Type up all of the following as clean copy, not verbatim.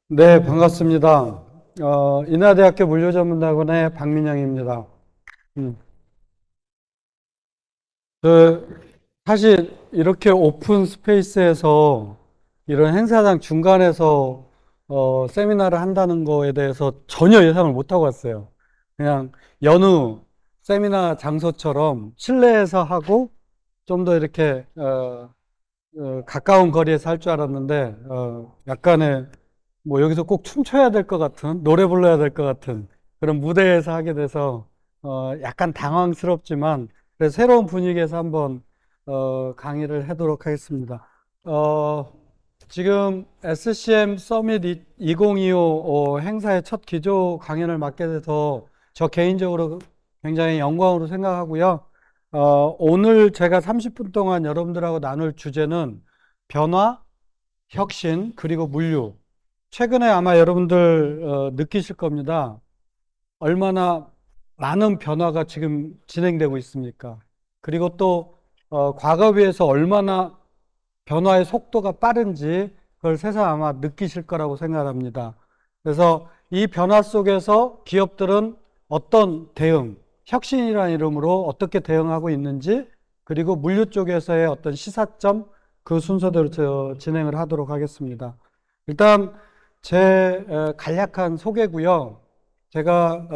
네, 반갑습니다. 인하대학교 물류전문학원의 박민영입니다. 음, 그, 사실 이렇게 오픈 스페이스에서 이런 행사장 중간에서 세미나를 한다는 거에 대해서 전혀 예상을 못하고 왔어요. 그냥 여느 세미나 장소처럼 실내에서 하고 좀 더 이렇게 가까운 거리에서 할 줄 알았는데 약간의 뭐 여기서 꼭 춤춰야 될 것 같은 노래 불러야 될 것 같은 그런 무대에서 하게 돼서 약간 당황스럽지만 그래서 새로운 분위기에서 한번 강의를 하도록 하겠습니다. 어, 지금 SCM 서밋 2025 행사의 첫 기조 강연을 맡게 돼서 저 개인적으로 굉장히 영광으로 생각하고요. 오늘 제가 30분 동안 여러분들하고 나눌 주제는 변화, 혁신, 그리고 물류. 최근에 아마 여러분들 느끼실 겁니다. 얼마나 많은 변화가 지금 진행되고 있습니까? 그리고 또 과거에 비해서 얼마나 변화의 속도가 빠른지 그걸 새삼 아마 느끼실 거라고 생각합니다. 그래서 이 변화 속에서 기업들은 어떤 대응, 혁신이라는 이름으로 어떻게 대응하고 있는지, 그리고 물류 쪽에서의 어떤 시사점, 그 순서대로 진행을 하도록 하겠습니다. 일단 제 간략한 소개고요. 제가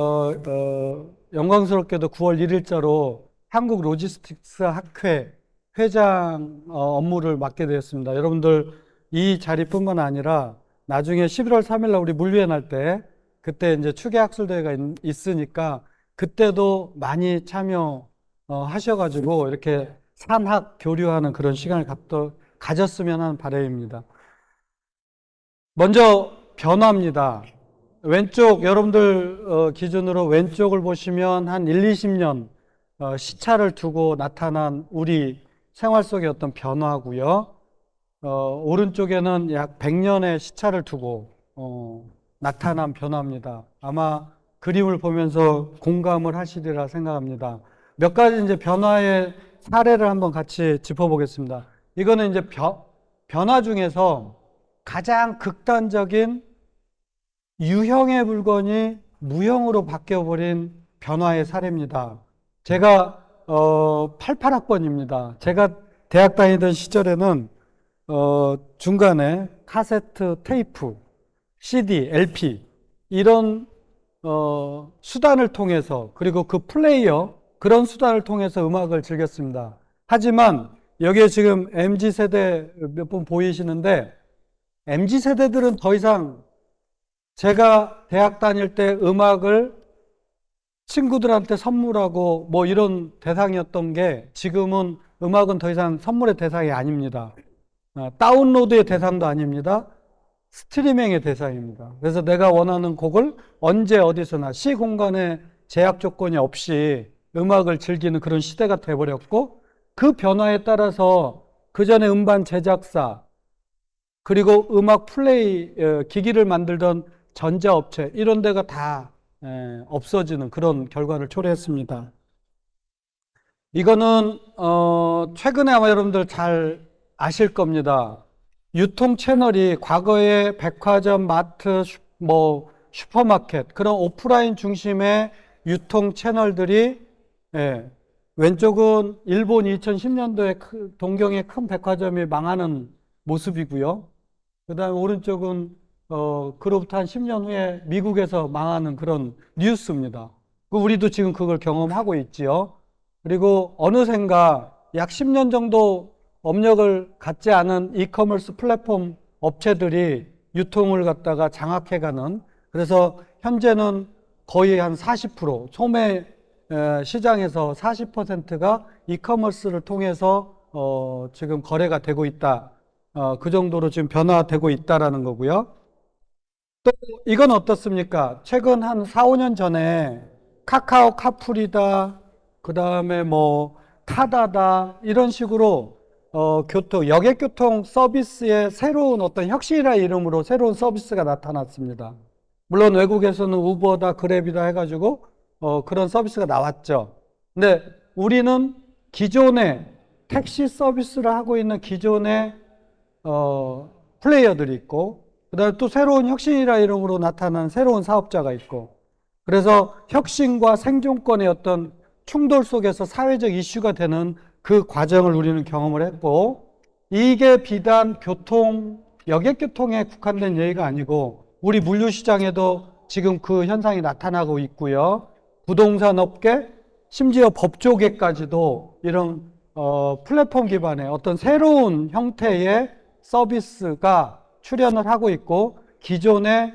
영광스럽게도 9월 1일자로 한국 로지스틱스 학회 회장 업무를 맡게 되었습니다. 여러분들 이 자리뿐만 아니라 나중에 11월 3일 날 우리 물류회 날 때 그때 이제 추계 학술 대회가 있으니까 그때도 많이 참여 하셔가지고 이렇게 산학 교류하는 그런 시간을 가졌으면 하는 바람입니다. 먼저 변화입니다. 왼쪽 여러분들 기준으로 왼쪽을 보시면 한 1, 20년 시차를 두고 나타난 우리 생활 속의 어떤 변화고요. 오른쪽에는 약 100년의 시차를 두고 나타난 변화입니다. 아마 그림을 보면서 공감을 하시리라 생각합니다. 몇 가지 이제 변화의 사례를 한번 같이 짚어보겠습니다. 이거는 이제 변화 중에서 가장 극단적인 유형의 물건이 무형으로 바뀌어버린 변화의 사례입니다. 제가 88학번입니다. 제가 대학 다니던 시절에는 중간에 카세트 테이프, CD, LP 이런 수단을 통해서, 그리고 그 플레이어 그런 수단을 통해서 음악을 즐겼습니다. 하지만 여기에 지금 MZ세대 몇 분 보이시는데 MZ세대들은 더 이상 제가 대학 다닐 때 음악을 친구들한테 선물하고 뭐 이런 대상이었던 게 지금은 음악은 더 이상 선물의 대상이 아닙니다. 다운로드의 대상도 아닙니다. 스트리밍의 대상입니다. 그래서 내가 원하는 곡을 언제 어디서나 시공간의 제약 조건이 없이 음악을 즐기는 그런 시대가 돼버렸고, 그 변화에 따라서 그 전에 음반 제작사, 그리고 음악 플레이 기기를 만들던 전자업체 이런 데가 다 없어지는 그런 결과를 초래했습니다. 이거는 최근에 아마 여러분들 잘 아실 겁니다. 유통 채널이 과거에 백화점, 마트, 뭐 슈퍼마켓 그런 오프라인 중심의 유통 채널들이 왼쪽은 일본 2010년도에 동경의 큰 백화점이 망하는 모습이고요. 그 다음에 오른쪽은 그로부터 한 10년 후에 미국에서 망하는 그런 뉴스입니다. 우리도 지금 그걸 경험하고 있지요. 그리고 어느샌가 약 10년 정도 업력을 갖지 않은 이커머스 플랫폼 업체들이 유통을 갖다가 장악해가는, 그래서 현재는 거의 한 40%, 소매 시장에서 40%가 이커머스를 통해서 지금 거래가 되고 있다. 그 정도로 지금 변화되고 있다라는 거고요. 또 이건 어떻습니까? 최근 한 4, 5년 전에 카카오 카풀이다, 그 다음에 뭐 타다다 이런 식으로 여객교통 서비스의 새로운 어떤 혁신이라 이름으로 새로운 서비스가 나타났습니다. 물론 외국에서는 우버다, 그랩이다 해가지고 그런 서비스가 나왔죠. 근데 우리는 기존의 택시 서비스를 하고 있는 기존의 플레이어들이 있고, 그다음에 또 새로운 혁신이라 이름으로 나타나는 새로운 사업자가 있고, 그래서 혁신과 생존권의 어떤 충돌 속에서 사회적 이슈가 되는 그 과정을 우리는 경험을 했고, 이게 비단 교통, 여객교통에 국한된 예의가 아니고 우리 물류시장에도 지금 그 현상이 나타나고 있고요. 부동산 업계, 심지어 법조계까지도 이런 플랫폼 기반의 어떤 새로운 형태의 서비스가 출현을 하고 있고, 기존의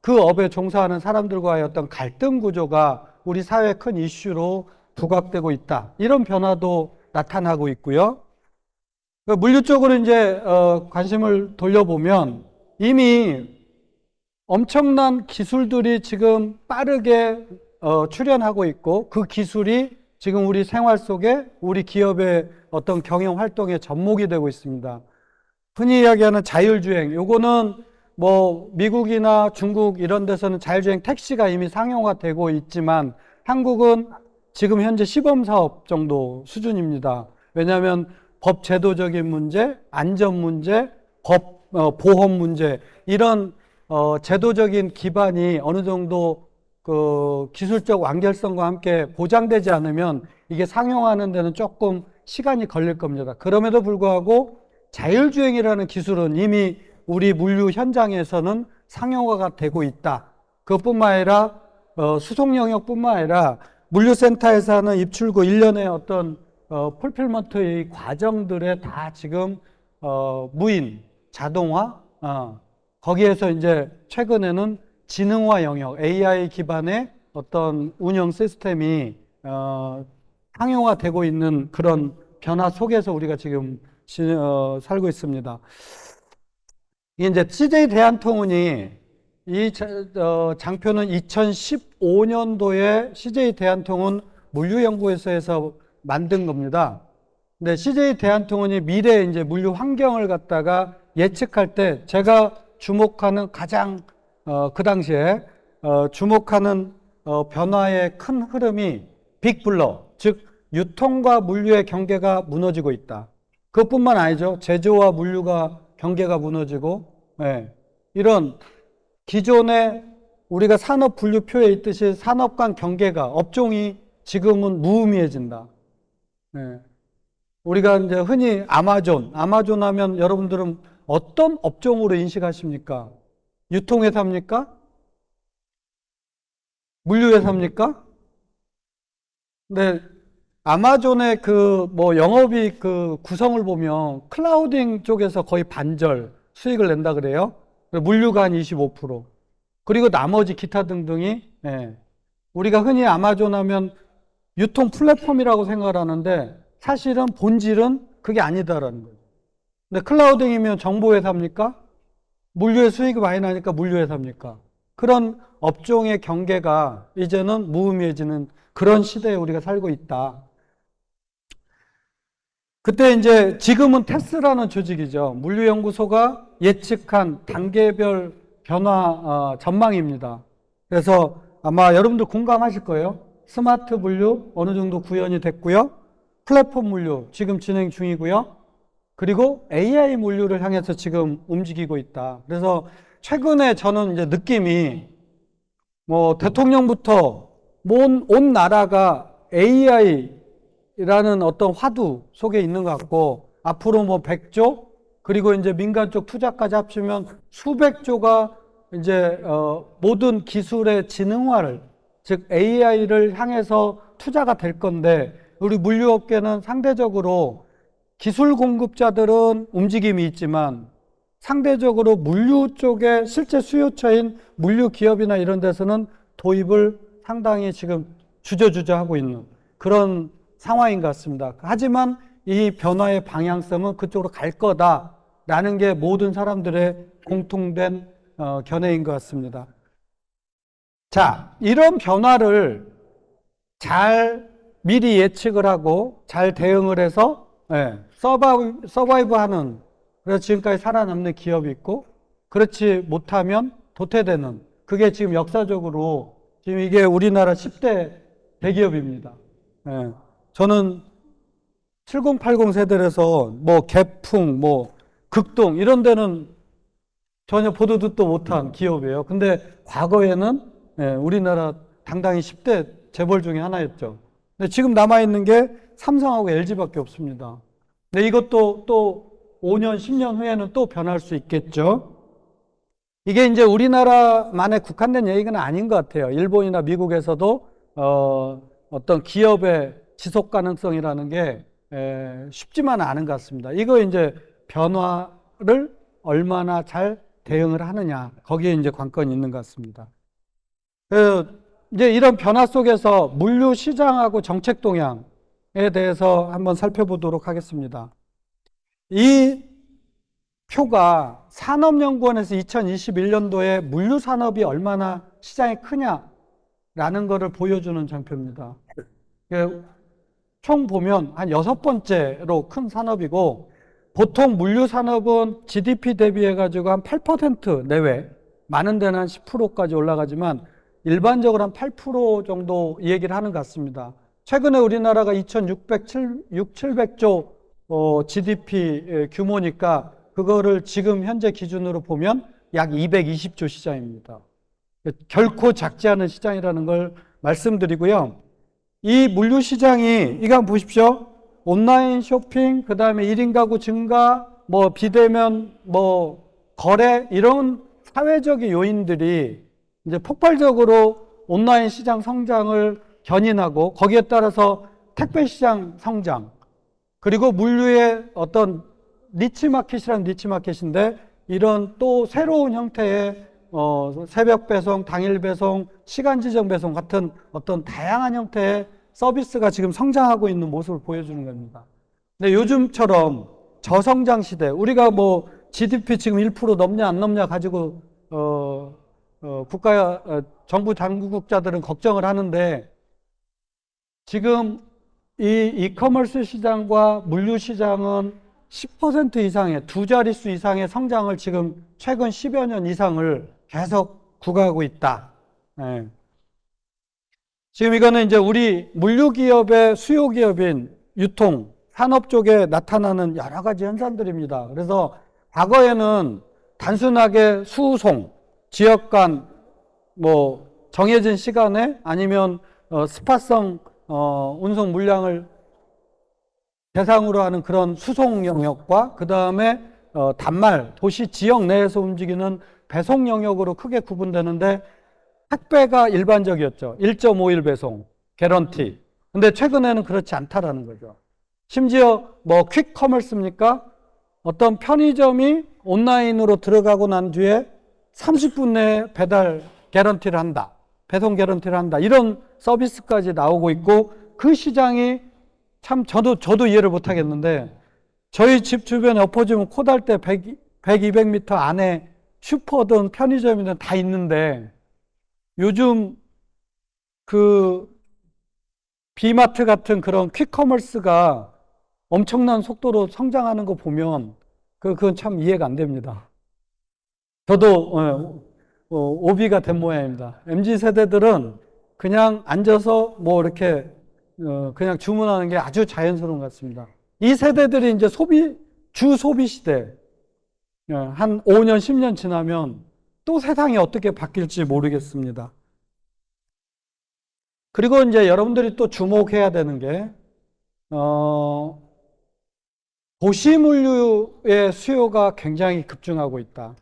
그 업에 종사하는 사람들과의 어떤 갈등 구조가 우리 사회의 큰 이슈로 부각되고 있다. 이런 변화도 나타나고 있고요. 물류 쪽으로 이제 관심을 돌려보면 이미 엄청난 기술들이 지금 빠르게 출현하고 있고, 그 기술이 지금 우리 생활 속에 우리 기업의 어떤 경영 활동의 접목이 되고 있습니다. 흔히 이야기하는 자율주행, 요거는 뭐 미국이나 중국 이런 데서는 자율주행 택시가 이미 상용화되고 있지만 한국은 지금 현재 시범사업 정도 수준입니다. 왜냐하면 법 제도적인 문제, 안전 문제, 보험 문제, 이런 제도적인 기반이 어느 정도 그 기술적 완결성과 함께 보장되지 않으면 이게 상용하는 데는 조금 시간이 걸릴 겁니다. 그럼에도 불구하고 자율주행이라는 기술은 이미 우리 물류 현장에서는 상용화가 되고 있다. 그것뿐만 아니라 수송 영역뿐만 아니라 물류센터에서 하는 입출구 일련의 어떤 풀필먼트의 과정들에 다 지금 무인, 자동화, 거기에서 이제 최근에는 지능화 영역, AI 기반의 어떤 운영 시스템이 상용화되고 있는 그런 변화 속에서 우리가 지금 살고 있습니다. 이게 이제 CJ 대한통운이 이 장표는 2015년도에 CJ 대한통운 물류연구소에서 만든 겁니다. 근데 CJ 대한통운이 미래의 이제 물류 환경을 갖다가 예측할 때 제가 주목하는 가장 그 당시에 주목하는 변화의 큰 흐름이 빅블러, 즉 유통과 물류의 경계가 무너지고 있다. 그것뿐만 아니죠. 제조와 물류가 경계가 무너지고, 이런 기존의 우리가 산업 분류표에 있듯이 산업 간 경계가, 업종이 지금은 무의미해진다. 우리가 이제 흔히 아마존 하면 여러분들은 어떤 업종으로 인식하십니까? 유통회사입니까? 물류회사입니까? 네. 아마존의 그 뭐 영업이익 그 구성을 보면 클라우딩 쪽에서 거의 반절 수익을 낸다 그래요. 물류가 한 25%. 그리고 나머지 기타 등등이, 우리가 흔히 아마존 하면 유통 플랫폼이라고 생각을 하는데 사실은 본질은 그게 아니다라는 거죠. 근데 클라우딩이면 정보회사입니까? 물류의 수익이 많이 나니까 물류회사입니까? 그런 업종의 경계가 이제는 무의미해지는 그런 시대에 우리가 살고 있다. 그때 이제 지금은 테스라는 조직이죠. 물류연구소가 예측한 단계별 변화 전망입니다. 그래서 아마 여러분들 공감하실 거예요. 스마트 물류 어느 정도 구현이 됐고요. 플랫폼 물류 지금 진행 중이고요. 그리고 AI 물류를 향해서 지금 움직이고 있다. 그래서 최근에 저는 이제 느낌이 뭐 대통령부터 온 나라가 AI라는 어떤 화두 속에 있는 것 같고, 앞으로 뭐 100조, 그리고 이제 민간 쪽 투자까지 합치면 수백 조가 이제 모든 기술의 지능화를, 즉 AI를 향해서 투자가 될 건데, 우리 물류업계는 상대적으로 기술 공급자들은 움직임이 있지만 상대적으로 물류 쪽에 실제 수요처인 물류 기업이나 이런 데서는 도입을 상당히 지금 주저주저 하고 있는 그런 상황인 것 같습니다. 하지만 이 변화의 방향성은 그쪽으로 갈 거다라는 게 모든 사람들의 공통된 견해인 것 같습니다. 자, 이런 변화를 잘 미리 예측을 하고 잘 대응을 해서 서바이브하는, 그래서 지금까지 살아남는 기업이 있고, 그렇지 못하면 도태되는, 그게 지금 역사적으로 지금 이게 우리나라 10대 대기업입니다. 저는 70, 80 세대라서 뭐 개풍, 뭐 극동 이런 데는 전혀 보도 듣도 못한 기업이에요. 근데 과거에는 우리나라 당당히 10대 재벌 중에 하나였죠. 근데 지금 남아있는 게 삼성하고 LG밖에 없습니다. 근데 이것도 또 5년, 10년 후에는 또 변할 수 있겠죠. 이게 이제 우리나라만에 국한된 얘기는 아닌 것 같아요. 일본이나 미국에서도 어떤 기업의 지속 가능성이라는 게 쉽지만은 않은 것 같습니다. 이거 이제 변화를 얼마나 잘 대응을 하느냐, 거기에 이제 관건이 있는 것 같습니다. 이제 이런 변화 속에서 물류 시장하고 정책 동향에 대해서 한번 살펴보도록 하겠습니다. 이 표가 산업연구원에서 2021년도에 물류 산업이 얼마나 시장이 크냐라는 것을 보여주는 장표입니다. 총 보면 한 6번째로 큰 산업이고, 보통 물류 산업은 GDP 대비해 가지고 한 8% 내외, 많은 데는 한 10%까지 올라가지만 일반적으로 한 8% 정도 이 얘기를 하는 것 같습니다. 최근에 우리나라가 2,700조 GDP 규모니까 그거를 지금 현재 기준으로 보면 약 220조 시장입니다. 결코 작지 않은 시장이라는 걸 말씀드리고요. 이 물류 시장이, 이거 한번 보십시오. 온라인 쇼핑, 그 다음에 1인 가구 증가, 뭐 비대면, 뭐 거래, 이런 사회적인 요인들이 이제 폭발적으로 온라인 시장 성장을 견인하고, 거기에 따라서 택배 시장 성장, 그리고 물류의 어떤 니치마켓이라는 니치마켓인데, 이런 또 새로운 형태의 새벽 배송, 당일 배송, 시간 지정 배송 같은 어떤 다양한 형태의 서비스가 지금 성장하고 있는 모습을 보여주는 겁니다. 근데 요즘처럼 저성장 시대, 우리가 뭐 GDP 지금 1% 넘냐 안 넘냐 가지고 정부 당국자들은 걱정을 하는데, 지금 이 이커머스 시장과 물류 시장은 10% 이상의, 두 자릿수 이상의 성장을 지금 최근 10여 년 이상을 계속 구가하고 있다. 네. 지금 이거는 이제 우리 물류 기업의 수요 기업인 유통, 산업 쪽에 나타나는 여러 가지 현상들입니다. 그래서 과거에는 단순하게 수송, 지역 간 뭐 정해진 시간에 아니면 스팟성 운송 물량을 대상으로 하는 그런 수송 영역과, 그 다음에 단말, 도시 지역 내에서 움직이는 배송 영역으로 크게 구분되는데, 택배가 일반적이었죠. 1.5일 배송, 개런티. 근데 최근에는 그렇지 않다라는 거죠. 심지어 뭐 퀵커머스입니까? 어떤 편의점이 온라인으로 들어가고 난 뒤에 30분 내에 배달 개런티를 한다. 배송 개런티를 한다. 이런 서비스까지 나오고 있고, 그 시장이 참 저도 이해를 못 하겠는데, 저희 집 주변에 엎어지면 코달대 100, 200m 안에 슈퍼든 편의점이든 다 있는데, 요즘 그 비마트 같은 그런 퀵커머스가 엄청난 속도로 성장하는 거 보면 그건 참 이해가 안 됩니다. 저도 오비가 된 모양입니다. MZ 세대들은 그냥 앉아서 뭐 이렇게 그냥 주문하는 게 아주 자연스러운 것 같습니다. 이 세대들이 이제 주 소비 시대, 한 5년, 10년 지나면 또 세상이 어떻게 바뀔지 모르겠습니다. 그리고 이제 여러분들이 또 주목해야 되는 게, 도시물류의 수요가 굉장히 급증하고 있다.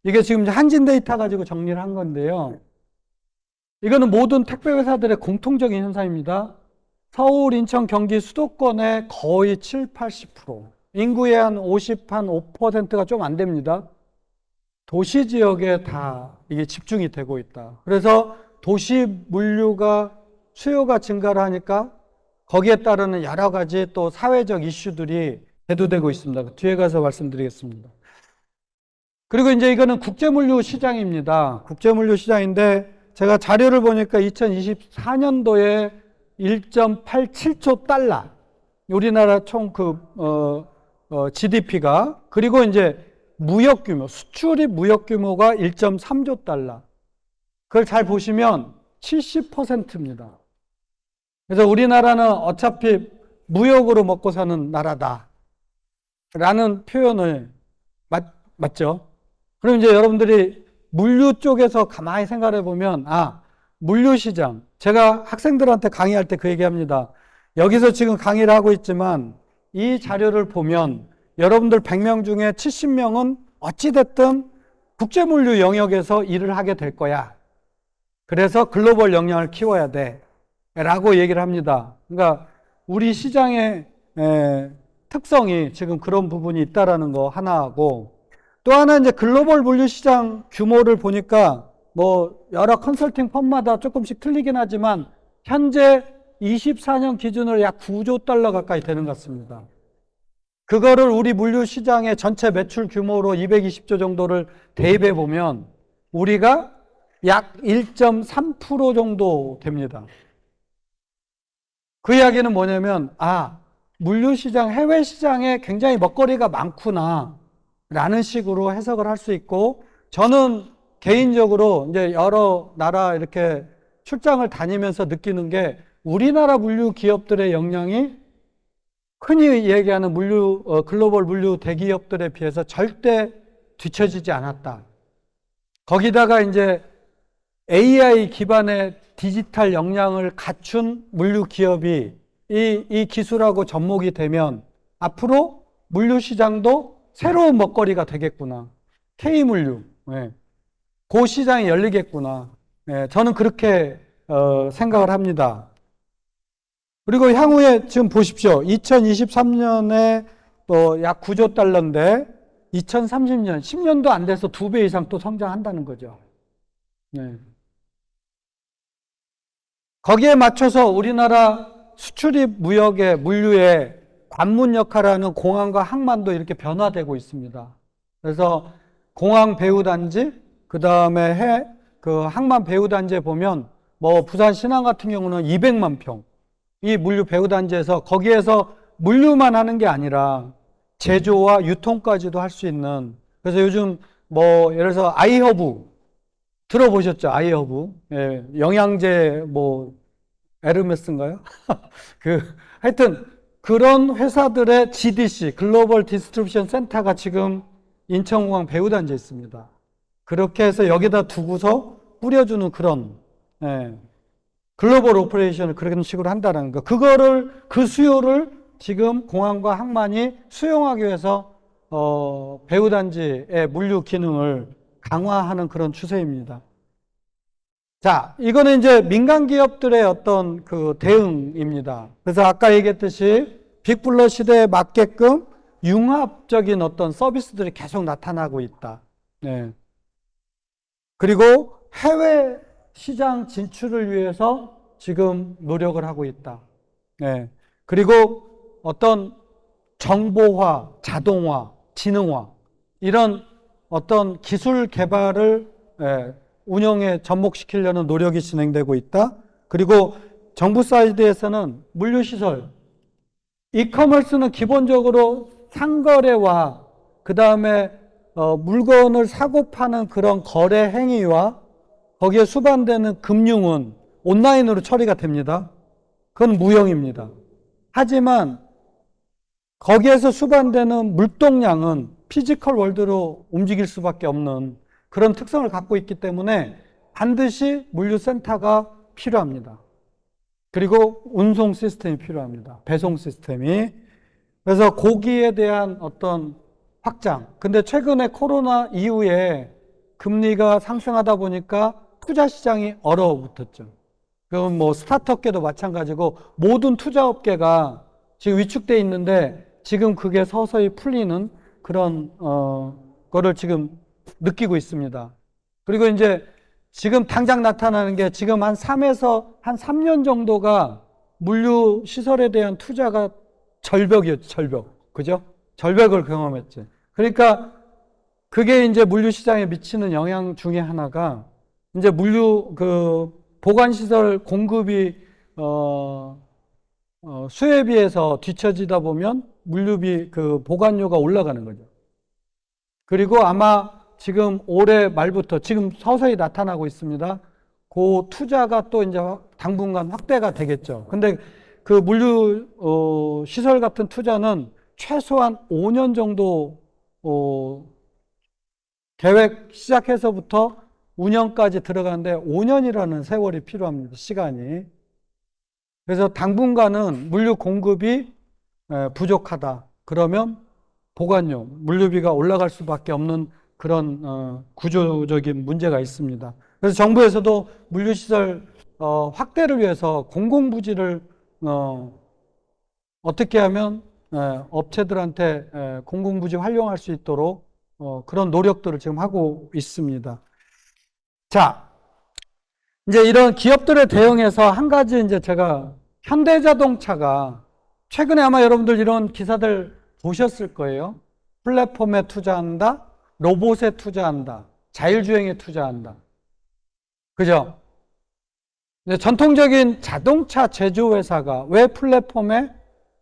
이게 지금 한진 데이터 가지고 정리를 한 건데요. 이거는 모든 택배 회사들의 공통적인 현상입니다. 서울, 인천, 경기 수도권의 거의 7, 80%, 인구의 한 50, 한 5%가 좀 안 됩니다. 도시 지역에 다 이게 집중이 되고 있다. 그래서 도시 물류가 수요가 증가를 하니까 거기에 따르는 여러 가지 또 사회적 이슈들이 대두되고 있습니다. 뒤에 가서 말씀드리겠습니다. 그리고 이제 이거는 국제물류 시장입니다. 국제물류 시장인데, 제가 자료를 보니까 2024년도에 1.87조 달러, 우리나라 총 GDP가, 그리고 이제 무역 규모, 수출입 무역 규모가 1.3조 달러. 그걸 잘 보시면 70%입니다. 그래서 우리나라는 어차피 무역으로 먹고 사는 나라다 라는 표현을 맞죠? 그럼 이제 여러분들이 물류 쪽에서 가만히 생각해 보면, 물류 시장. 제가 학생들한테 강의할 때 그 얘기합니다. 여기서 지금 강의를 하고 있지만 이 자료를 보면 여러분들 100명 중에 70명은 어찌됐든 국제물류 영역에서 일을 하게 될 거야. 그래서 글로벌 역량을 키워야 돼. 라고 얘기를 합니다. 그러니까 우리 시장의 특성이 지금 그런 부분이 있다라는 거 하나하고, 또 하나 이제 글로벌 물류 시장 규모를 보니까 뭐 여러 컨설팅 펌마다 조금씩 틀리긴 하지만 현재 24년 기준으로 약 9조 달러 가까이 되는 것 같습니다. 그거를 우리 물류 시장의 전체 매출 규모로 220조 정도를 대입해 보면 우리가 약 1.3% 정도 됩니다. 그 이야기는 뭐냐면, 물류 시장, 해외 시장에 굉장히 먹거리가 많구나 라는 식으로 해석을 할 수 있고, 저는 개인적으로 이제 여러 나라 이렇게 출장을 다니면서 느끼는 게 우리나라 물류 기업들의 역량이 흔히 얘기하는 글로벌 물류 대기업들에 비해서 절대 뒤처지지 않았다. 거기다가 이제 AI 기반의 디지털 역량을 갖춘 물류 기업이 이 기술하고 접목이 되면 앞으로 물류 시장도 새로운 먹거리가 되겠구나. K물류. 그 시장이 열리겠구나. 저는 그렇게 생각을 합니다. 그리고 향후에 지금 보십시오. 2023년에 약 9조 달러인데 2030년, 10년도 안 돼서 2배 이상 또 성장한다는 거죠. 거기에 맞춰서 우리나라 수출입 무역의 물류의 관문 역할을 하는 공항과 항만도 이렇게 변화되고 있습니다. 그래서 공항 배후단지, 그 다음에 그 항만 배후단지에 보면 뭐 부산 신항 같은 경우는 200만 평. 이 물류 배후단지에서 거기에서 물류만 하는 게 아니라 제조와 유통까지도 할 수 있는, 그래서 요즘 뭐 예를 들어서 아이허브 들어보셨죠? 아이허브. 영양제 뭐 에르메스인가요? 하여튼 그런 회사들의 GDC, 글로벌 디스트리뷰션 센터가 지금 인천공항 배후단지에 있습니다. 그렇게 해서 여기다 두고서 뿌려주는 그런 글로벌 오퍼레이션을 그런 식으로 한다는 거. 그 수요를 지금 공항과 항만이 수용하기 위해서 배후단지의 물류 기능을 강화하는 그런 추세입니다. 자, 이거는 이제 민간 기업들의 어떤 그 대응입니다. 그래서 아까 얘기했듯이 빅블러 시대에 맞게끔 융합적인 어떤 서비스들이 계속 나타나고 있다. 그리고 해외 시장 진출을 위해서 지금 노력을 하고 있다. 그리고 어떤 정보화, 자동화, 지능화, 이런 어떤 기술 개발을 운영에 접목시키려는 노력이 진행되고 있다. 그리고 정부 사이드에서는 물류시설, 이커머스는 기본적으로 상거래와 그 다음에 물건을 사고 파는 그런 거래 행위와 거기에 수반되는 금융은 온라인으로 처리가 됩니다. 그건 무형입니다. 하지만 거기에서 수반되는 물동량은 피지컬 월드로 움직일 수밖에 없는 그런 특성을 갖고 있기 때문에 반드시 물류센터가 필요합니다. 그리고 운송 시스템이 필요합니다. 배송 시스템이. 그래서 거기에 대한 어떤 확장. 근데 최근에 코로나 이후에 금리가 상승하다 보니까 투자 시장이 얼어붙었죠. 그럼 뭐 스타트업계도 마찬가지고 모든 투자업계가 지금 위축돼 있는데 지금 그게 서서히 풀리는 그런 거를 지금 느끼고 있습니다. 그리고 이제 지금 당장 나타나는 게 지금 한 3년 정도가 물류 시설에 대한 투자가 절벽이었죠. 절벽. 그죠? 절벽을 경험했지. 그러니까 그게 이제 물류 시장에 미치는 영향 중에 하나가 이제 물류 보관 시설 공급이 수요에 비해서 뒤처지다 보면 물류비 보관료가 올라가는 거죠. 그리고 아마 지금 올해 말부터 지금 서서히 나타나고 있습니다. 그 투자가 또 이제 당분간 확대가 되겠죠. 근데 그 물류 시설 같은 투자는 최소한 5년 정도 계획 시작해서부터 운영까지 들어가는데 5년이라는 세월이 필요합니다. 시간이. 그래서 당분간은 물류 공급이 부족하다. 그러면 보관료, 물류비가 올라갈 수밖에 없는 그런 구조적인 문제가 있습니다. 그래서 정부에서도 물류시설 확대를 위해서 공공부지를 어떻게 하면 업체들한테 공공부지 활용할 수 있도록 그런 노력들을 지금 하고 있습니다. 자, 이제 이런 기업들에 대응해서 한 가지 이제 제가 현대자동차가 최근에 아마 여러분들 이런 기사들 보셨을 거예요. 플랫폼에 투자한다, 로봇에 투자한다, 자율주행에 투자한다. 그죠? 전통적인 자동차 제조회사가 왜 플랫폼에,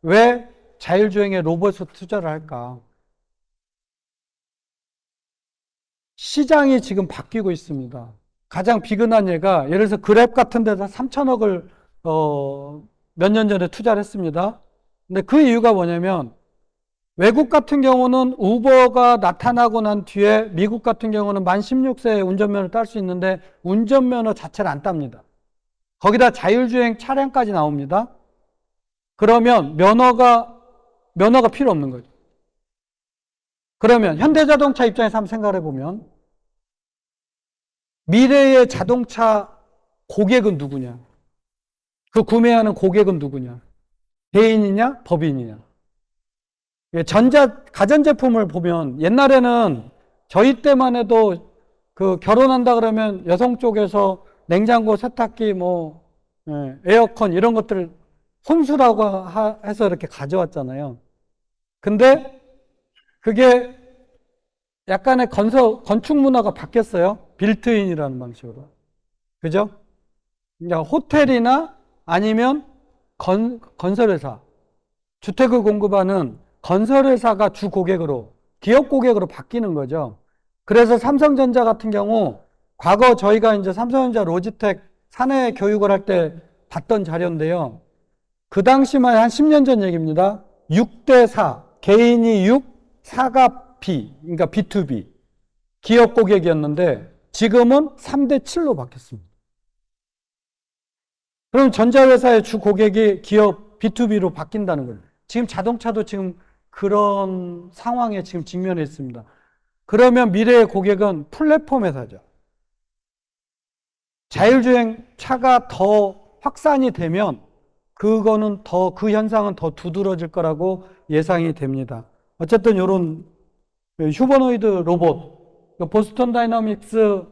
왜 자율주행에 로봇에 투자를 할까? 시장이 지금 바뀌고 있습니다. 가장 비근한 예가 예를 들어서 그랩 같은 데서 3천억을 몇 년 전에 투자를 했습니다. 근데 그 이유가 뭐냐면 외국 같은 경우는 우버가 나타나고 난 뒤에 미국 같은 경우는 만 16세에 운전면허를 딸 수 있는데 운전면허 자체를 안 땁니다. 거기다 자율주행 차량까지 나옵니다. 그러면 면허가 필요 없는 거죠. 그러면 현대자동차 입장에서 한번 생각해 보면 미래의 자동차 고객은 누구냐? 그 구매하는 고객은 누구냐? 개인이냐? 법인이냐? 가전제품을 보면 옛날에는 저희 때만 해도 그 결혼한다 그러면 여성 쪽에서 냉장고, 세탁기, 에어컨 이런 것들을 혼수라고 해서 이렇게 가져왔잖아요. 근데 그게 약간의 건축 문화가 바뀌었어요. 빌트인이라는 방식으로. 그죠? 그러니까 호텔이나 아니면 건설회사, 주택을 공급하는 건설회사가 주 고객으로, 기업 고객으로 바뀌는 거죠. 그래서 삼성전자 같은 경우, 과거 저희가 이제 삼성전자 로지텍 사내 교육을 할 때 봤던 자료인데요. 그 당시만 한 10년 전 얘기입니다. 6대 4, 개인이 6, 4가 B, 그러니까 B2B. 기업 고객이었는데 지금은 3대 7로 바뀌었습니다. 그럼 전자회사의 주 고객이 기업 B2B로 바뀐다는 거예요. 지금 자동차도 지금 그런 상황에 지금 직면해 있습니다. 그러면 미래의 고객은 플랫폼 회사죠. 자율주행 차가 더 확산이 되면 그거는 그 현상은 더 두드러질 거라고 예상이 됩니다. 어쨌든 이런 휴머노이드 로봇, 보스턴 다이나믹스,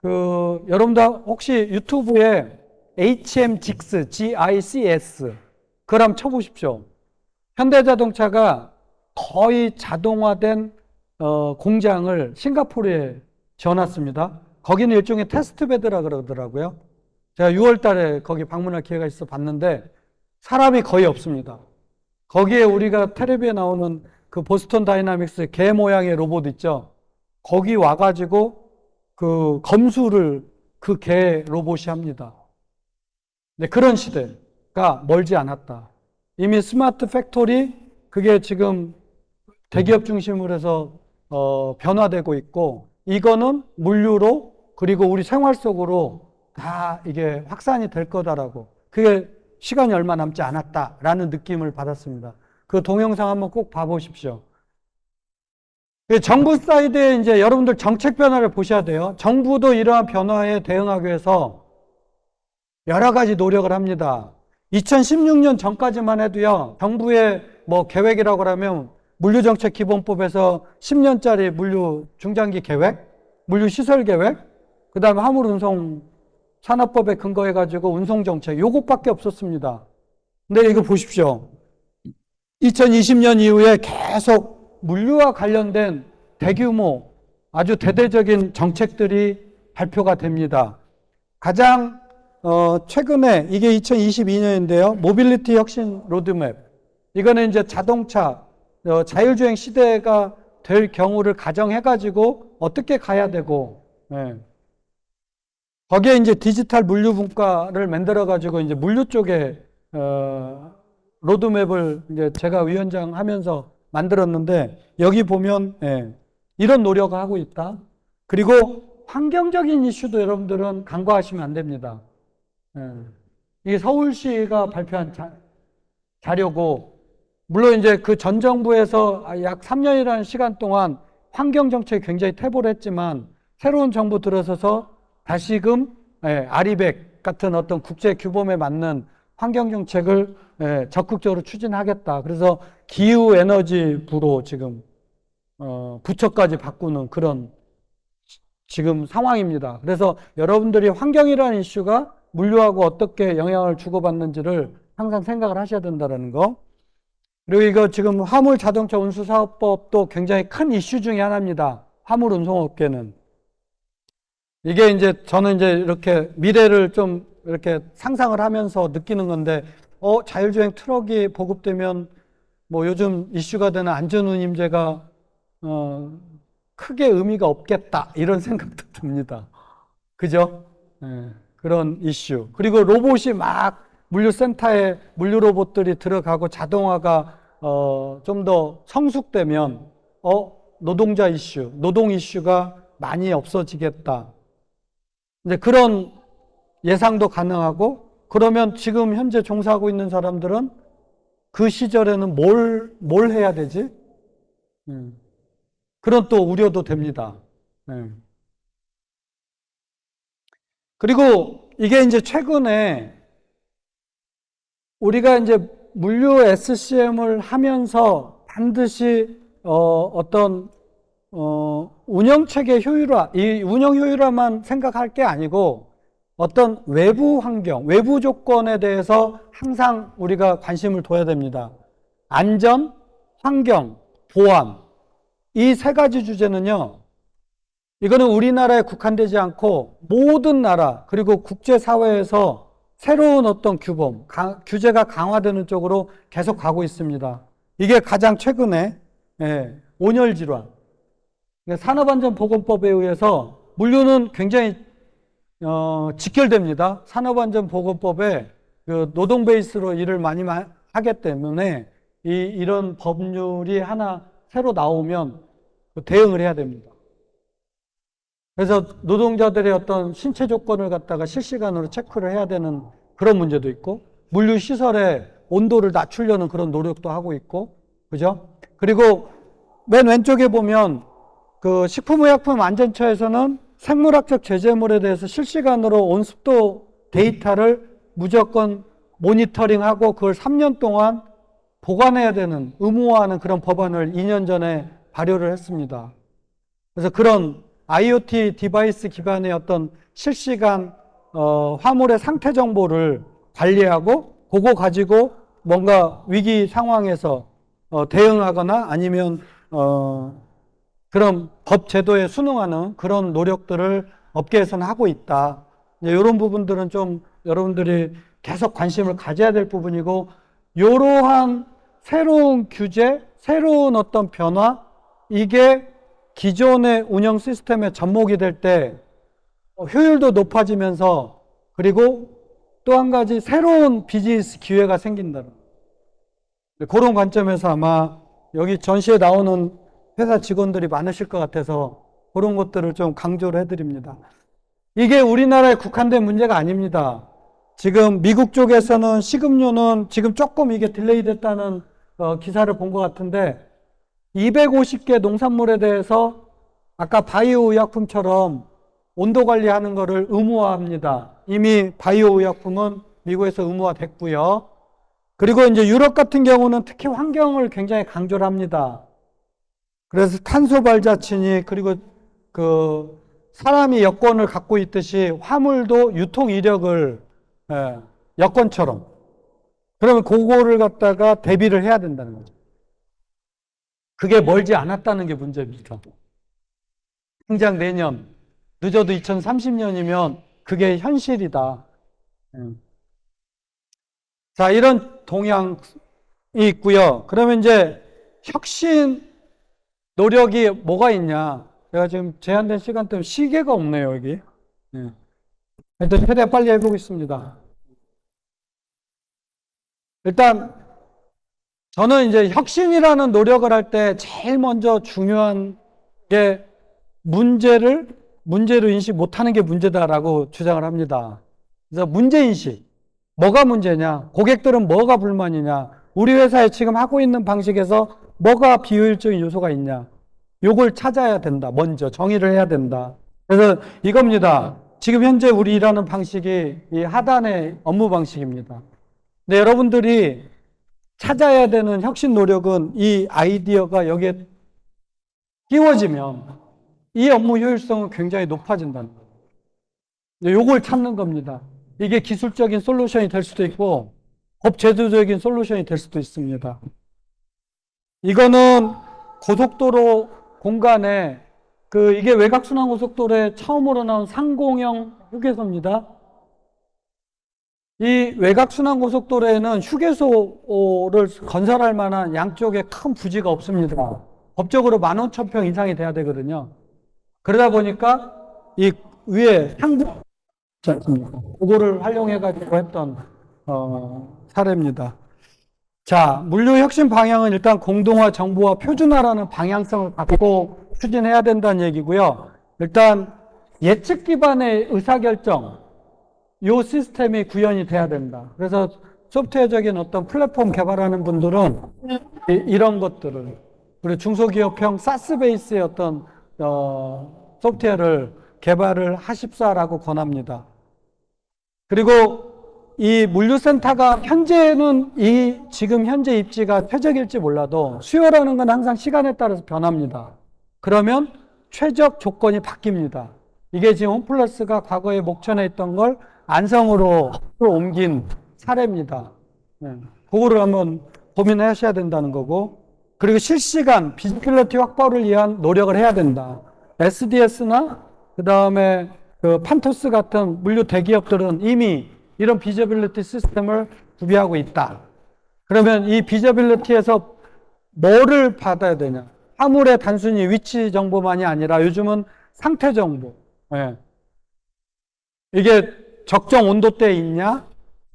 여러분들 혹시 유튜브에 HM6, GICS, 그걸 한번 쳐보십시오. 현대자동차가 거의 자동화된 공장을 싱가포르에 지어놨습니다. 거기는 일종의 테스트베드라 그러더라고요. 제가 6월 달에 거기 방문할 기회가 있어 봤는데 사람이 거의 없습니다. 거기에 우리가 텔레비에 나오는 그 보스턴 다이나믹스 개 모양의 로봇 있죠. 거기 와가지고 그 검수를 그 개 로봇이 합니다. 네, 그런 시대가 멀지 않았다. 이미 스마트 팩토리 그게 지금 대기업 중심으로 해서 변화되고 있고 이거는 물류로 그리고 우리 생활 속으로 다 이게 확산이 될 거다라고 그게 시간이 얼마 남지 않았다라는 느낌을 받았습니다. 그 동영상 한번 꼭 봐보십시오. 정부 사이드에 이제 여러분들 정책 변화를 보셔야 돼요. 정부도 이러한 변화에 대응하기 위해서 여러 가지 노력을 합니다. 2016년 전까지만 해도요, 정부의 계획이라고 하면 물류정책기본법에서 10년짜리 물류 중장기 계획, 물류시설 계획, 그 다음에 화물운송 산업법에 근거해가지고 운송정책, 요것밖에 없었습니다. 근데 이거 보십시오. 2020년 이후에 계속 물류와 관련된 대규모 아주 대대적인 정책들이 발표가 됩니다. 가장 최근에 이게 2022년인데요. 모빌리티 혁신 로드맵. 이거는 이제 자동차 자율주행 시대가 될 경우를 가정해가지고 어떻게 가야 되고, 거기에 이제 디지털 물류 분과를 만들어가지고 이제 물류 쪽에 로드맵을 이제 제가 위원장 하면서 만들었는데 여기 보면 이런 노력을 하고 있다. 그리고 환경적인 이슈도 여러분들은 간과하시면 안 됩니다. 이게 서울시가 발표한 자료고, 물론 이제 그 전 정부에서 약 3년이라는 시간 동안 환경 정책이 굉장히 퇴보를 했지만, 새로운 정부 들어서서 다시금 아리백 같은 어떤 국제 규범에 맞는 환경 정책을 적극적으로 추진하겠다. 그래서 기후 에너지 부로 지금 부처까지 바꾸는 그런 지금 상황입니다. 그래서 여러분들이 환경이라는 이슈가 물류하고 어떻게 영향을 주고받는지를 항상 생각을 하셔야 된다는 거. 그리고 이거 지금 화물 자동차 운수 사업법도 굉장히 큰 이슈 중에 하나입니다. 화물 운송업계는. 이게 이제 저는 이제 이렇게 미래를 좀 이렇게 상상을 하면서 느끼는 건데, 자율주행 트럭이 보급되면 뭐 요즘 이슈가 되는 안전운임제가 크게 의미가 없겠다 이런 생각도 듭니다. 그죠? 그런 이슈. 그리고 로봇이 막 물류센터에 물류 로봇들이 들어가고 자동화가 좀 더 성숙되면 노동자 이슈, 노동 이슈가 많이 없어지겠다. 이제 그런 예상도 가능하고, 그러면 지금 현재 종사하고 있는 사람들은 그 시절에는 뭘 해야 되지? 그런 또 우려도 됩니다. 그리고 이게 이제 최근에 우리가 이제 물류 SCM을 하면서 반드시 어떤 운영체계 효율화, 이 운영 효율화만 생각할 게 아니고 어떤 외부 환경, 외부 조건에 대해서 항상 우리가 관심을 둬야 됩니다. 안전, 환경, 보안, 이 세 가지 주제는요, 이거는 우리나라에 국한되지 않고 모든 나라 그리고 국제사회에서 새로운 어떤 규범, 규제가 강화되는 쪽으로 계속 가고 있습니다. 이게 가장 최근에 온열질환, 산업안전보건법에 의해서 물류는 굉장히 직결됩니다. 산업안전보건법에 그 노동 베이스로 일을 많이 하기 때문에 이런 법률이 하나 새로 나오면 대응을 해야 됩니다. 그래서 노동자들의 어떤 신체 조건을 갖다가 실시간으로 체크를 해야 되는 그런 문제도 있고, 물류 시설의 온도를 낮추려는 그런 노력도 하고 있고, 그죠? 그리고 맨 왼쪽에 보면 그 식품의약품안전처에서는 생물학적 제재물에 대해서 실시간으로 온습도 데이터를 무조건 모니터링하고 그걸 3년 동안 보관해야 되는, 의무화하는 그런 법안을 2년 전에 발효를 했습니다. 그래서 그런 IoT 디바이스 기반의 어떤 실시간 화물의 상태 정보를 관리하고 그거 가지고 뭔가 위기 상황에서 대응하거나 아니면 그런 법 제도에 순응하는 그런 노력들을 업계에서는 하고 있다. 이런 부분들은 좀 여러분들이 계속 관심을 가져야 될 부분이고, 이러한 새로운 규제, 새로운 어떤 변화, 이게 기존의 운영 시스템의 접목이 될 때 효율도 높아지면서, 그리고 또 한 가지 새로운 비즈니스 기회가 생긴다. 그런 관점에서 아마 여기 전시에 나오는 회사 직원들이 많으실 것 같아서 그런 것들을 좀 강조를 해드립니다. 이게 우리나라에 국한된 문제가 아닙니다. 지금 미국 쪽에서는 식음료는 지금 조금 이게 딜레이 됐다는 기사를 본 것 같은데, 250개 농산물에 대해서 아까 바이오 의약품처럼 온도 관리하는 거를 의무화합니다. 이미 바이오 의약품은 미국에서 의무화됐고요. 그리고 이제 유럽 같은 경우는 특히 환경을 굉장히 강조를 합니다. 그래서 탄소 발자취니, 그리고 그 사람이 여권을 갖고 있듯이 화물도 유통 이력을 여권처럼, 그러면 그거를 갖다가 대비를 해야 된다는 거죠. 그게 멀지 않았다는 게 문제입니다. 당장 내년, 늦어도 2030년이면 그게 현실이다. 자, 이런 동향이 있고요. 그러면 이제 혁신 노력이 뭐가 있냐? 제가 지금 제한된 시간 때문에 시계가 없네요, 여기. 일단 최대한 빨리 해보겠습니다. 일단 저는 이제 혁신이라는 노력을 할 때 제일 먼저 중요한 게 문제를 문제로 인식 못하는 게 문제다라고 주장을 합니다. 그래서 문제인식, 뭐가 문제냐, 고객들은 뭐가 불만이냐, 우리 회사에 지금 하고 있는 방식에서 뭐가 비효율적인 요소가 있냐, 요걸 찾아야 된다. 먼저 정의를 해야 된다. 그래서 이겁니다. 지금 현재 우리 일하는 방식이 이 하단의 업무 방식입니다. 근데 여러분들이 찾아야 되는 혁신 노력은 이 아이디어가 여기에 끼워지면 이 업무 효율성은 굉장히 높아진다는 거예요. 요걸 찾는 겁니다. 이게 기술적인 솔루션이 될 수도 있고 법제도적인 솔루션이 될 수도 있습니다. 이거는 고속도로 공간에 이게 외곽순환고속도로에 처음으로 나온 상공형 휴게소입니다. 이 외곽순환고속도로에는 휴게소를 건설할 만한 양쪽에 큰 부지가 없습니다. 법적으로 15,000평 이상이 돼야 되거든요. 그러다 보니까 이 위에 상부 그거를 활용해가지고 했던 사례입니다. 자, 물류 혁신 방향은 일단 공동화, 정보화, 표준화라는 방향성을 갖고 추진해야 된다는 얘기고요. 일단 예측 기반의 의사결정, 요 시스템이 구현이 돼야 된다. 그래서 소프트웨어적인 어떤 플랫폼 개발하는 분들은 이런 것들을, 그리고 중소기업형 사스 베이스의 어떤 소프트웨어를 개발을 하십사라고 권합니다. 그리고 이 물류센터가 현재는 지금 현재 입지가 최적일지 몰라도 수요라는 건 항상 시간에 따라서 변합니다. 그러면 최적 조건이 바뀝니다. 이게 지금 홈플러스가 과거에 목천에 있던 걸 안성으로 옮긴 사례입니다. 네. 그거를 한번 고민하셔야 된다는 거고, 그리고 실시간 비지빌리티 확보를 위한 노력을 해야 된다. SDS나 그 다음에 판토스 같은 물류 대기업들은 이미 이런 비저빌리티 시스템을 구비하고 있다. 그러면 이 비저빌리티에서 뭐를 받아야 되냐? 화물의 단순히 위치 정보만이 아니라 요즘은 상태 정보. 네. 이게 적정 온도대에 있냐?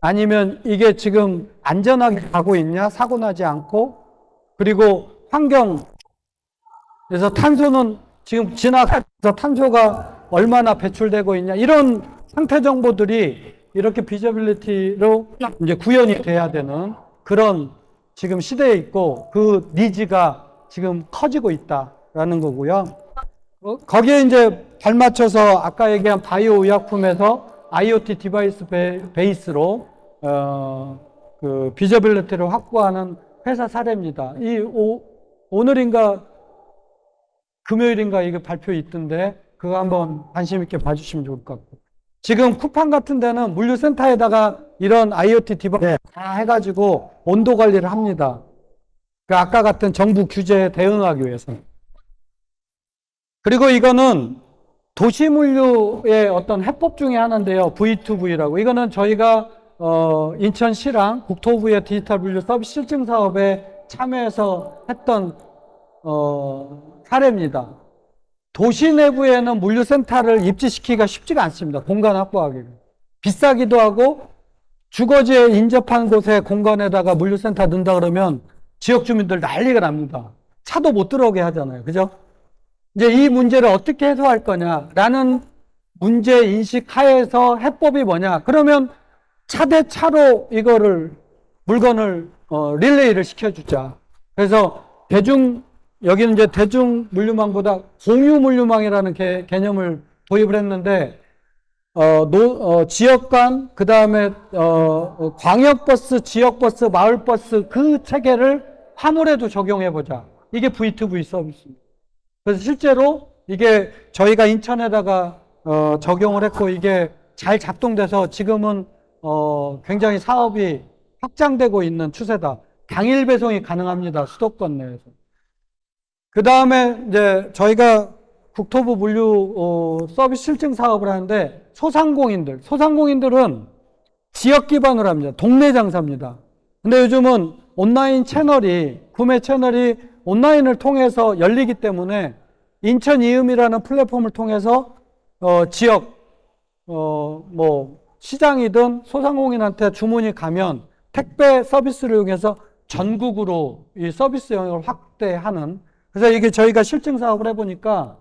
아니면 이게 지금 안전하게 가고 있냐? 사고 나지 않고. 그리고 환경에서 탄소는 지금 지나가서 탄소가 얼마나 배출되고 있냐? 이런 상태 정보들이 이렇게 비저빌리티로 이제 구현이 돼야 되는 그런 지금 시대에 있고, 그 니즈가 지금 커지고 있다라는 거고요. 거기에 이제 발맞춰서 아까 얘기한 바이오 의약품에서 IoT 디바이스 베이스로 그 비저빌리티를 확보하는 회사 사례입니다. 오늘인가 금요일인가 이게 발표 있던데 그거 한번 관심 있게 봐주시면 좋을 것 같고. 지금 쿠팡 같은 데는 물류센터에다가 이런 IoT 디바이스 다 해가지고 온도 관리를 합니다. 아까 같은 정부 규제에 대응하기 위해서. 그리고 이거는 도시물류의 어떤 해법 중에 하나인데요. V2V라고. 이거는 저희가 인천시랑 국토부의 디지털 물류 서비스 실증 사업에 참여해서 했던 사례입니다. 도시 내부에는 물류센터를 입지시키기가 쉽지가 않습니다. 공간 확보하기가. 비싸기도 하고 주거지에 인접한 곳에 공간에다가 물류센터 넣는다 그러면 지역 주민들 난리가 납니다. 차도 못 들어오게 하잖아요. 그죠? 이제 이 문제를 어떻게 해소할 거냐라는 문제 인식 하에서 해법이 뭐냐? 그러면 차 대 차로 이거를 물건을 릴레이를 시켜주자. 그래서 여기는 이제 대중 물류망보다 공유 물류망이라는 개념을 도입을 했는데 지역 간, 그 다음에 광역버스, 지역버스, 마을버스 그 체계를 화물에도 적용해보자. 이게 V2V 서비스입니다. 그래서 실제로 이게 저희가 인천에다가 적용을 했고 이게 잘 작동돼서 지금은 굉장히 사업이 확장되고 있는 추세다. 당일 배송이 가능합니다. 수도권 내에서. 그 다음에 이제 저희가 국토부 물류 서비스 실증 사업을 하는데 소상공인들은 지역 기반으로 합니다. 동네 장사입니다. 근데 요즘은 온라인 구매 채널이 온라인을 통해서 열리기 때문에 인천 이음이라는 플랫폼을 통해서 지역 시장이든 소상공인한테 주문이 가면 택배 서비스를 이용해서 전국으로 이 서비스 영역을 확대하는, 그래서 이게 저희가 실증 사업을 해보니까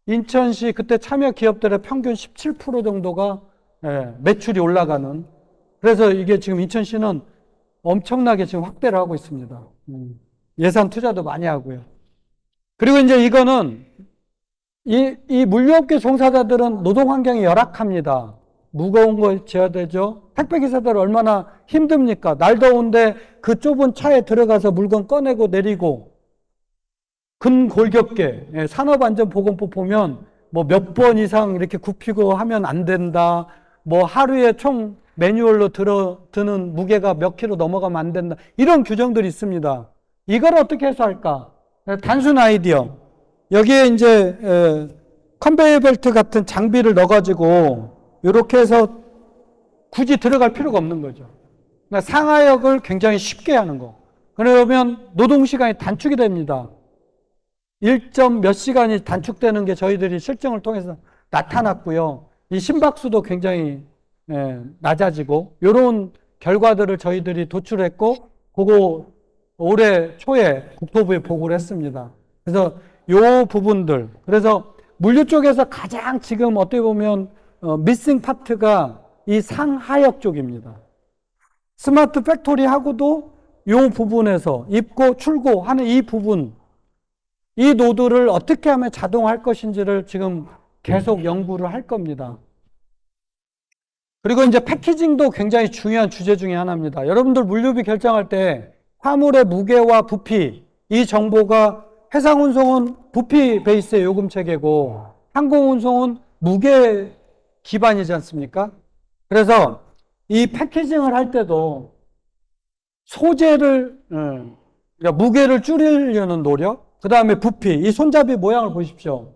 인천시 그때 참여 기업들의 평균 17% 정도가 매출이 올라가는. 그래서 이게 지금 인천시는 엄청나게 지금 확대를 하고 있습니다. 예산 투자도 많이 하고요. 그리고 이제 이거는 이 물류업계 종사자들은 노동 환경이 열악합니다. 무거운 걸 져야 되죠. 택배기사들 얼마나 힘듭니까? 날 더운데 그 좁은 차에 들어가서 물건 꺼내고 내리고, 근골격계, 산업안전보건법 보면 뭐 몇 번 이상 이렇게 굽히고 하면 안 된다. 뭐 하루에 총 매뉴얼로 드는 무게가 몇 킬로 넘어가면 안 된다. 이런 규정들이 있습니다. 이걸 어떻게 해서 할까? 단순 아이디어. 여기에 이제 컨베이어 벨트 같은 장비를 넣어가지고 이렇게 해서 굳이 들어갈 필요가 없는 거죠. 그러니까 상하역을 굉장히 쉽게 하는 거. 그러면 노동시간이 단축이 됩니다. 1점 몇 시간이 단축되는 게 저희들이 실증을 통해서 나타났고요. 이 심박수도 굉장히 낮아지고 이런 결과들을 저희들이 도출했고 그거 올해 초에 국토부에 보고를 했습니다. 그래서 요 부분들, 그래서 물류 쪽에서 가장 지금 어떻게 보면 미싱 파트가 이 상하역 쪽입니다. 스마트 팩토리하고도 요 부분에서 입고 출고하는 이 부분, 이 노드를 어떻게 하면 자동화할 것인지를 지금 계속 연구를 할 겁니다. 그리고 이제 패키징도 굉장히 중요한 주제 중에 하나입니다. 여러분들 물류비 결정할 때 화물의 무게와 부피, 이 정보가 해상운송은 부피 베이스의 요금 체계고 항공운송은 무게 기반이지 않습니까? 그래서 이 패키징을 할 때도 소재를, 그러니까 무게를 줄이려는 노력, 그 다음에 부피, 이 손잡이 모양을 보십시오.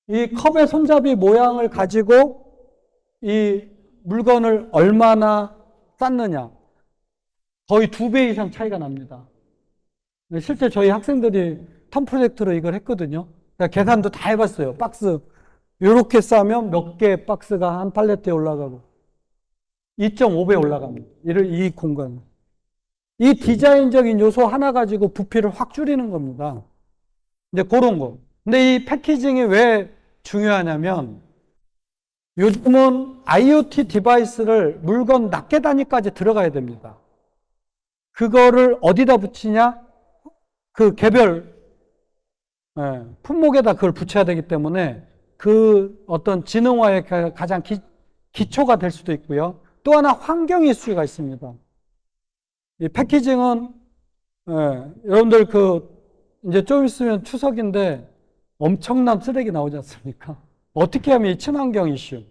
이 컵의 손잡이 모양을 가지고 이 물건을 얼마나 쌓느냐, 거의 2배 이상 차이가 납니다. 실제 저희 학생들이 턴 프로젝트로 이걸 했거든요. 계산도 다 해봤어요. 박스 이렇게 싸면 몇 개의 박스가 한 팔레트에 올라가고 2.5배 올라갑니다. 이 공간. 이 디자인적인 요소 하나 가지고 부피를 확 줄이는 겁니다. 이제 그런 거. 근데 이 패키징이 왜 중요하냐면 요즘은 IoT 디바이스를 물건 낱개 단위까지 들어가야 됩니다. 그거를 어디다 붙이냐? 그 개별 품목에다 그걸 붙여야 되기 때문에 그 어떤 지능화의 가장 기초가 될 수도 있고요. 또 하나 환경 이슈가 있습니다. 이 패키징은 여러분들 이제 좀 있으면 추석인데 엄청난 쓰레기 나오지 않습니까? 어떻게 하면 이 친환경 이슈,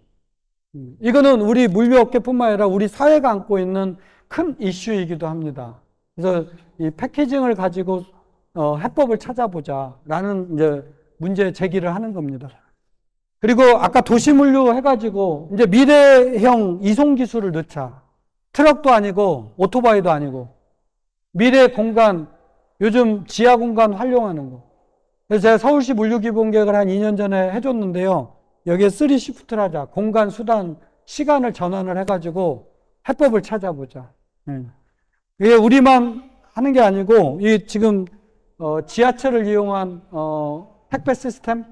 이거는 우리 물류업계뿐만 아니라 우리 사회가 안고 있는 큰 이슈이기도 합니다. 그래서 이 패키징을 가지고 해법을 찾아보자라는 이제 문제 제기를 하는 겁니다. 그리고 아까 도시물류 해가지고 이제 미래형 이송 기술을 넣자. 트럭도 아니고 오토바이도 아니고 미래 공간, 요즘 지하 공간 활용하는 거. 그래서 제가 서울시 물류기본계획을 한 2년 전에 해줬는데요. 여기에 3시프트를 하자. 공간, 수단, 시간을 전환을 해가지고 해법을 찾아보자. 이게 우리만 하는 게 아니고 이 지금 지하철을 이용한 택배 시스템,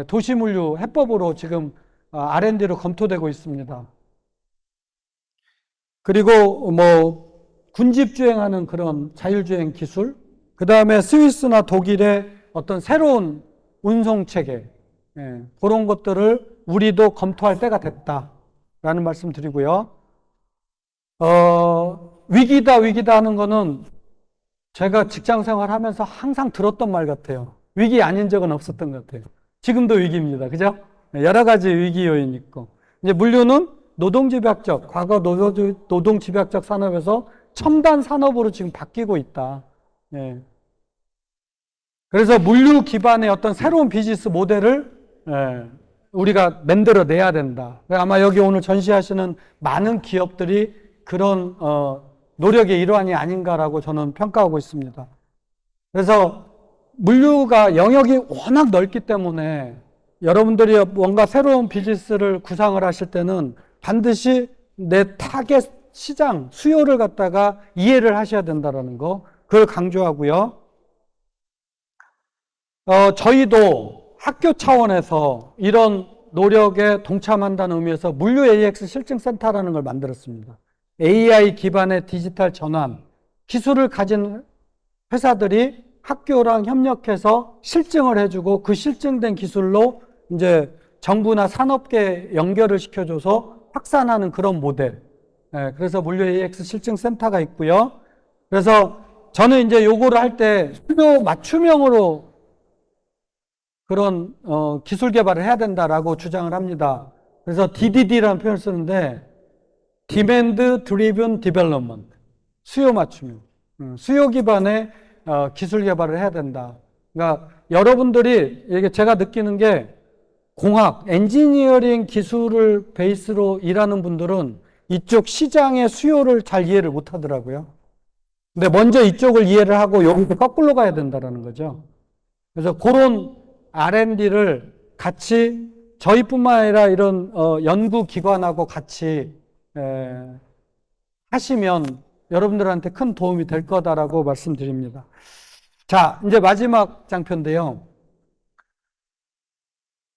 도시물류 해법으로 지금 R&D로 검토되고 있습니다. 그리고 뭐 군집주행하는 그런 자율주행 기술, 그 다음에 스위스나 독일의 어떤 새로운 운송체계, 그런 것들을 우리도 검토할 때가 됐다라는 말씀 드리고요. 위기다 하는 거는 제가 직장 생활하면서 항상 들었던 말 같아요. 위기 아닌 적은 없었던 것 같아요. 지금도 위기입니다. 그죠? 여러 가지 위기 요인이 있고. 이제 물류는 노동집약적, 과거 노동집약적 산업에서 첨단 산업으로 지금 바뀌고 있다. 그래서 물류 기반의 어떤 새로운 비즈니스 모델을 우리가 만들어내야 된다. 아마 여기 오늘 전시하시는 많은 기업들이 그런 노력의 일환이 아닌가라고 저는 평가하고 있습니다. 그래서 물류가 영역이 워낙 넓기 때문에 여러분들이 뭔가 새로운 비즈니스를 구상을 하실 때는 반드시 내 타겟 시장, 수요를 갖다가 이해를 하셔야 된다는 거, 그걸 강조하고요. 저희도 학교 차원에서 이런 노력에 동참한다는 의미에서 물류 AX 실증센터라는 걸 만들었습니다. AI 기반의 디지털 전환, 기술을 가진 회사들이 학교랑 협력해서 실증을 해주고 그 실증된 기술로 이제 정부나 산업계 연결을 시켜줘서 확산하는 그런 모델. 그래서 물류 AX 실증센터가 있고요. 그래서 저는 이제 요거를 할 때 수요 맞춤형으로 그런 기술 개발을 해야 된다라고 주장을 합니다. 그래서 DDD라는 표현을 쓰는데 Demand Driven Development, 수요 맞춤형, 수요 기반의 기술 개발을 해야 된다. 그러니까 여러분들이 이게 제가 느끼는 게 공학, 엔지니어링 기술을 베이스로 일하는 분들은 이쪽 시장의 수요를 잘 이해를 못 하더라고요. 근데 먼저 이쪽을 이해를 하고 여기서 거꾸로 가야 된다는 거죠. 그래서 그런 R&D를 같이 저희뿐만 아니라 이런 연구기관하고 같이 하시면 여러분들한테 큰 도움이 될 거다라고 말씀드립니다. 자, 이제 마지막 장표인데요.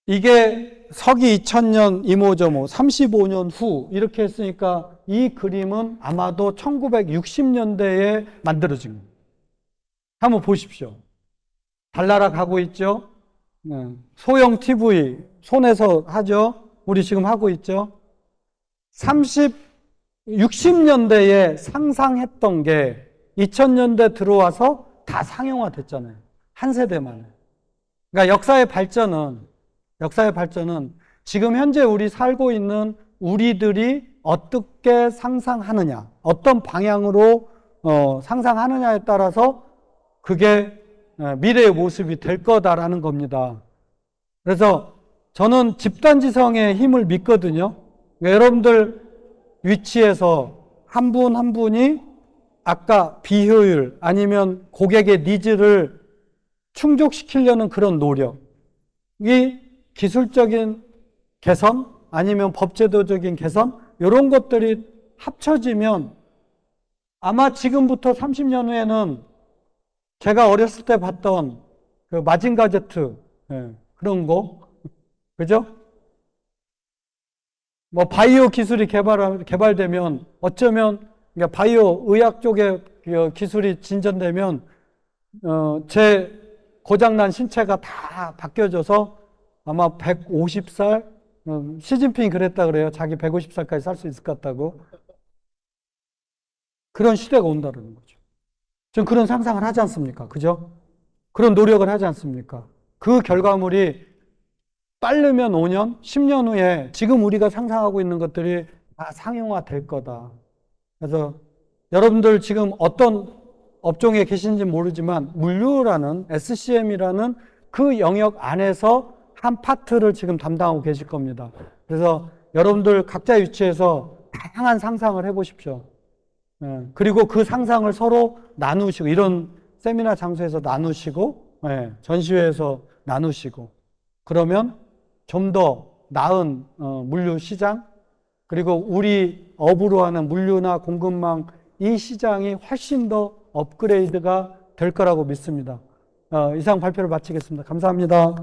이게 서기 2000년 이모저모 35년 후 이렇게 했으니까 이 그림은 아마도 1960년대에 만들어진 거예요. 한번 보십시오. 달나라 가고 있죠? 소형 TV 손에서 하죠? 우리 지금 하고 있죠? 60년대에 상상했던 게 2000년대 들어와서 다 상용화 됐잖아요. 한 세대 만에. 그러니까 역사의 발전은 지금 현재 우리 살고 있는 우리들이 어떻게 상상하느냐, 어떤 방향으로 상상하느냐에 따라서 그게 미래의 모습이 될 거다라는 겁니다. 그래서 저는 집단지성의 힘을 믿거든요. 그러니까 여러분들 위치에서 한 분 한 분이 아까 비효율 아니면 고객의 니즈를 충족시키려는 그런 노력이 기술적인 개선 아니면 법제도적인 개선 이런 것들이 합쳐지면 아마 지금부터 30년 후에는 제가 어렸을 때 봤던 그 마징가 제트 그런 거 그죠? 뭐 바이오 기술이 개발되면 어쩌면 그러니까 바이오 의학 쪽에 기술이 진전되면 제 고장난 신체가 다 바뀌어져서 아마 150살 시진핑이 그랬다 그래요. 자기 150살까지 살 수 있을 것 같다고. 그런 시대가 온다는 거죠. 좀 그런 상상을 하지 않습니까? 그죠? 그런 노력을 하지 않습니까? 그 결과물이 빠르면 5년, 10년 후에 지금 우리가 상상하고 있는 것들이 다 상용화 될 거다. 그래서 여러분들 지금 어떤 업종에 계신지 모르지만 물류라는 SCM이라는 그 영역 안에서 한 파트를 지금 담당하고 계실 겁니다. 그래서 여러분들 각자 위치에서 다양한 상상을 해보십시오. 그리고 그 상상을 서로 나누시고 이런 세미나 장소에서 나누시고 전시회에서 나누시고 그러면 좀 더 나은 물류 시장 그리고 우리 업으로 하는 물류나 공급망 이 시장이 훨씬 더 업그레이드가 될 거라고 믿습니다. 이상 발표를 마치겠습니다. 감사합니다.